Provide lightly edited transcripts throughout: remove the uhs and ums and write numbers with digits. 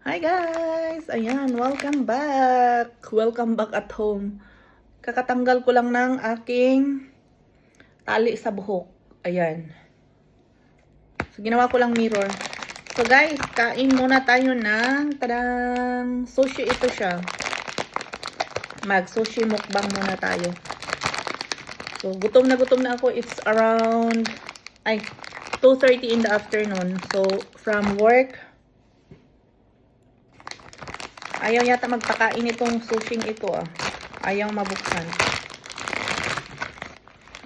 Hi guys! Ayan, welcome back! Welcome back at home. Kakatanggal ko lang ng aking tali sa buhok. Ayan. So, ginawa ko lang mirror. So guys, kain muna tayo ng tadang sushi ito siya. Mag-sushi mukbang muna tayo. So, gutom na ako. It's around 2:30 in the afternoon. So, from work, ayaw yata magpakain itong sushing ito ah. Ayaw mabuksan.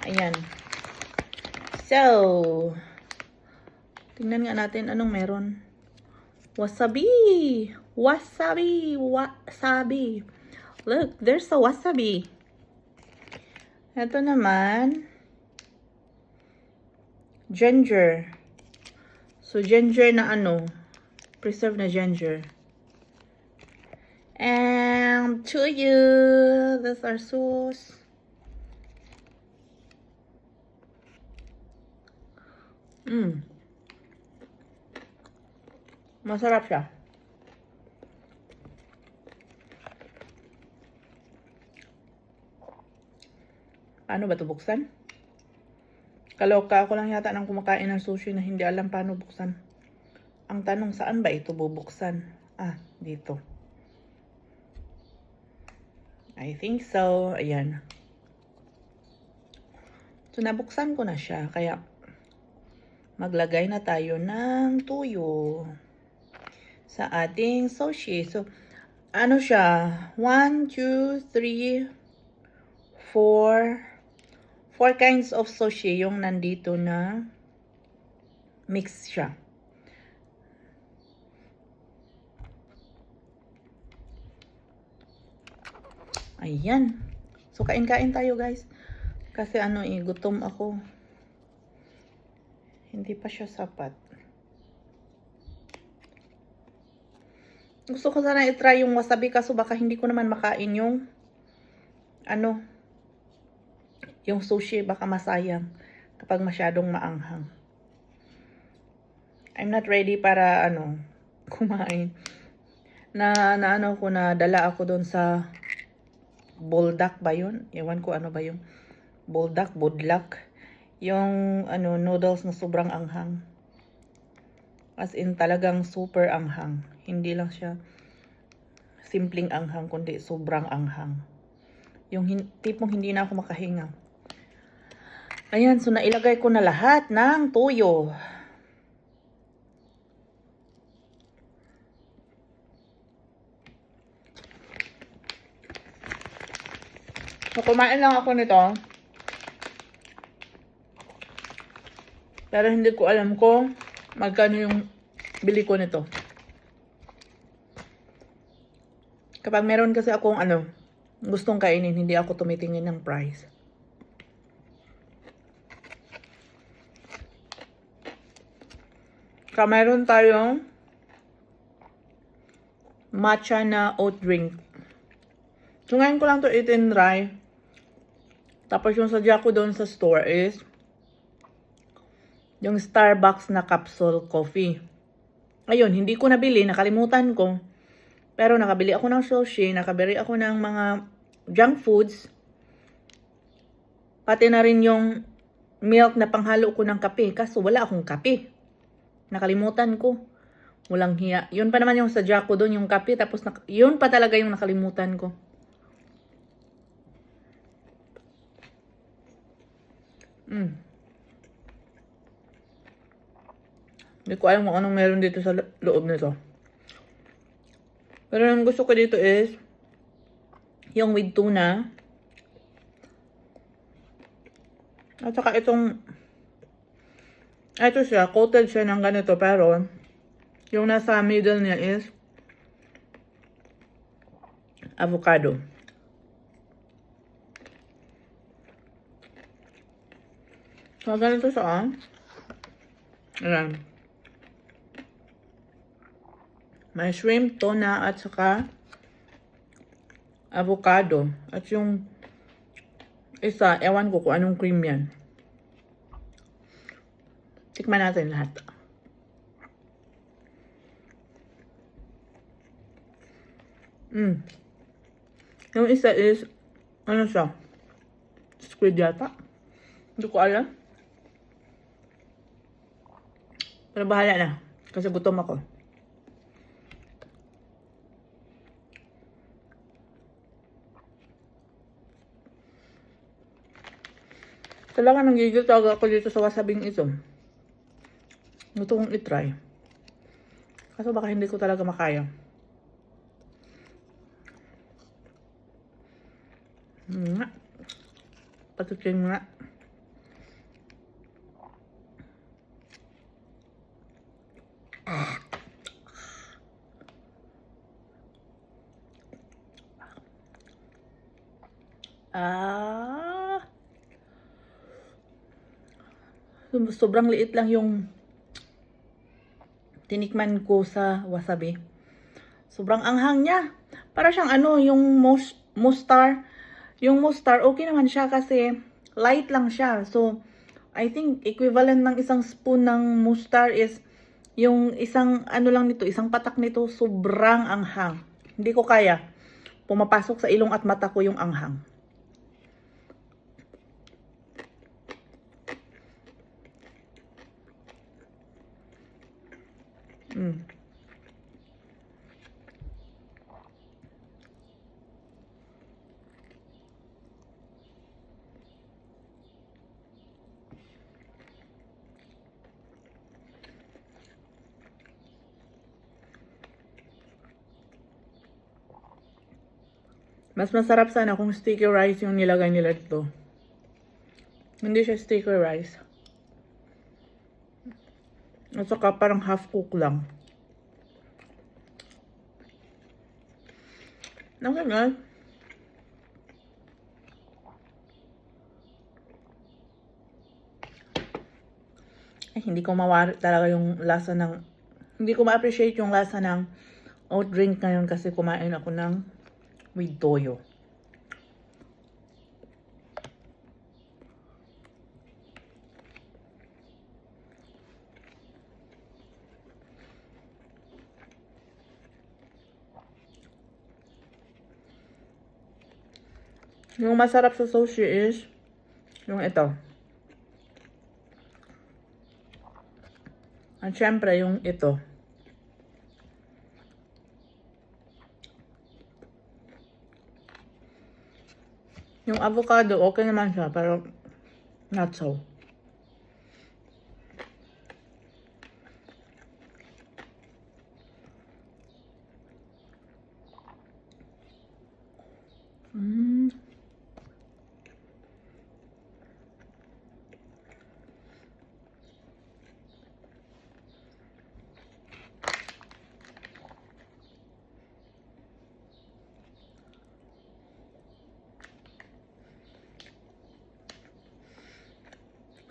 Ayan. So, tingnan nga natin anong meron. Wasabi! Wasabi! Wasabi! Look, there's a wasabi. Ito naman, ginger. So, ginger na preserved na ginger. And to you, this our sauce. Masarap siya. Paano ba ito buksan? Kaloka ako lang yata ng kumakain ng sushi na hindi alam paano buksan. Ang tanong, saan ba ito bubuksan? Ah, dito. I think so. Ayan. So, nabuksan ko na siya. Kaya, maglagay na tayo ng tuyo sa ating sushi. So, ano siya? 1, 2, 3, 4 kinds of sushi yung nandito na mix siya. Ayan. So, kain-kain tayo guys. Kasi gutom ako. Hindi pa siya sapat. Gusto ko sana i-try yung wasabi kaso baka hindi ko naman makain yung yung sushi, baka masayang kapag masyadong maanghang. I'm not ready para kumain. Dala ako doon sa Buldak ba yun? Ewan ko ano ba yung Budlak. Yung noodles na sobrang anghang. As in talagang super anghang. Hindi lang siya simpleng anghang, kundi sobrang anghang. Yung tipong hindi na ako makahinga. Ayan, so nailagay ko na lahat ng tuyo. So, kumain lang ako nito. Pero hindi ko alam kung magkano yung bili ko nito. Kapag meron kasi akong gustong kainin, hindi ako tumitingin ng price. Kaya meron tayong matcha na oat drink. So, ngayon ko lang to itinry. Tapos yung sadya ko doon sa store is yung Starbucks na capsule coffee. Ayun, hindi ko nabili, nakalimutan ko. Pero nakabili ako ng sushi, nakabili ako ng mga junk foods. Pati na rin yung milk na panghalo ko ng kape. Kaso wala akong kape. Nakalimutan ko. Walang hiya. Yun pa naman yung sadya ko doon, yung kape. Tapos yun pa talaga yung nakalimutan ko. Hindi ko alam kung anong meron dito sa loob nito. Pero yung gusto ko dito is yung with tuna. At saka ito siya, coated siya ng ganito, pero yung nasa middle niya is avocado. So, ganito siya. Ayan. May shrimp, tuna, at saka avocado. At yung isa, ewan ko kung anong cream yan. Tikman natin lahat. Yung isa is, ano siya? Squid yata. Hindi ko alam. Pero bahala na. Kasi gutom ako. Talaga nanggigil talaga ako dito sa wasabing ito. Gusto kong itry. Kaso baka hindi ko talaga makaya. Nga. Patutin nga. Sobrang liit lang yung tinikman ko sa wasabi. Sobrang anghang niya. Para siyang ano, yung mustar. Yung mustar, okay naman siya kasi light lang siya. So, I think equivalent ng isang spoon ng mustar is yung isang ano lang nito, isang patak nito, sobrang anghang. Hindi ko kaya. Pumapasok sa ilong at mata ko yung anghang. Mas masarap sana kung sticky rice yung nilagay nila dito. Hindi siya sticky rice. At saka parang half cook lang. Okay nga. Ay, hindi ko mawari talaga yung lasa ng... Hindi ko ma-appreciate yung lasa ng oat drink ngayon kasi kumain ako ng with toyo. Yung masarap sa sushi is yung ito. At syempre yung ito. Yung avocado, okay naman siya, pero not so.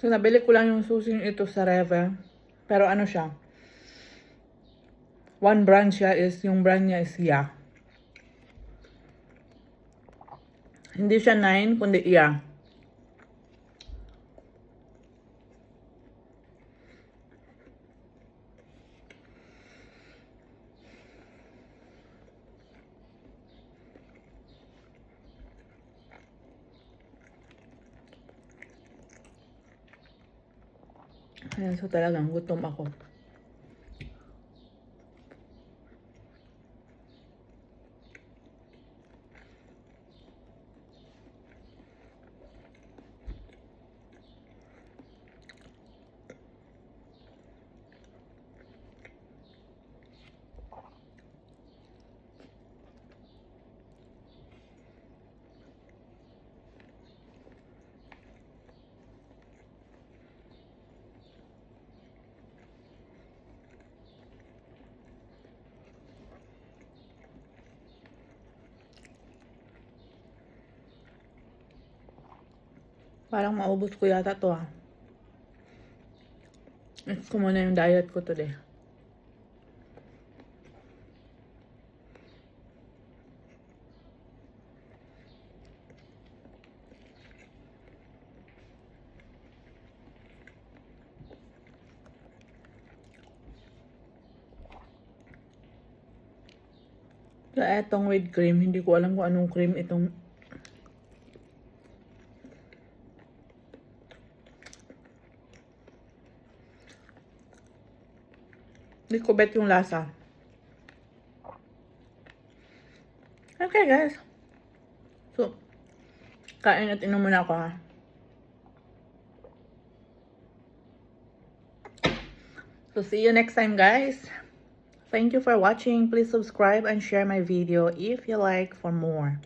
So, nabili ko lang yung sushi ito sa Reve. Pero ano siya? One brand siya is, yung brand niya is Ya. Hindi siya 9, kundi Ya. Ayan, so talagang gutom ako. Parang maubos ko yata to ah. Ito ko muna yung diet ko today. So, etong with cream, hindi ko alam kung anong cream itong. Hindi ko bet yung lasa. Okay, guys. So, kain at inom muna ako, ha. So, see you next time, guys. Thank you for watching. Please subscribe and share my video if you like for more.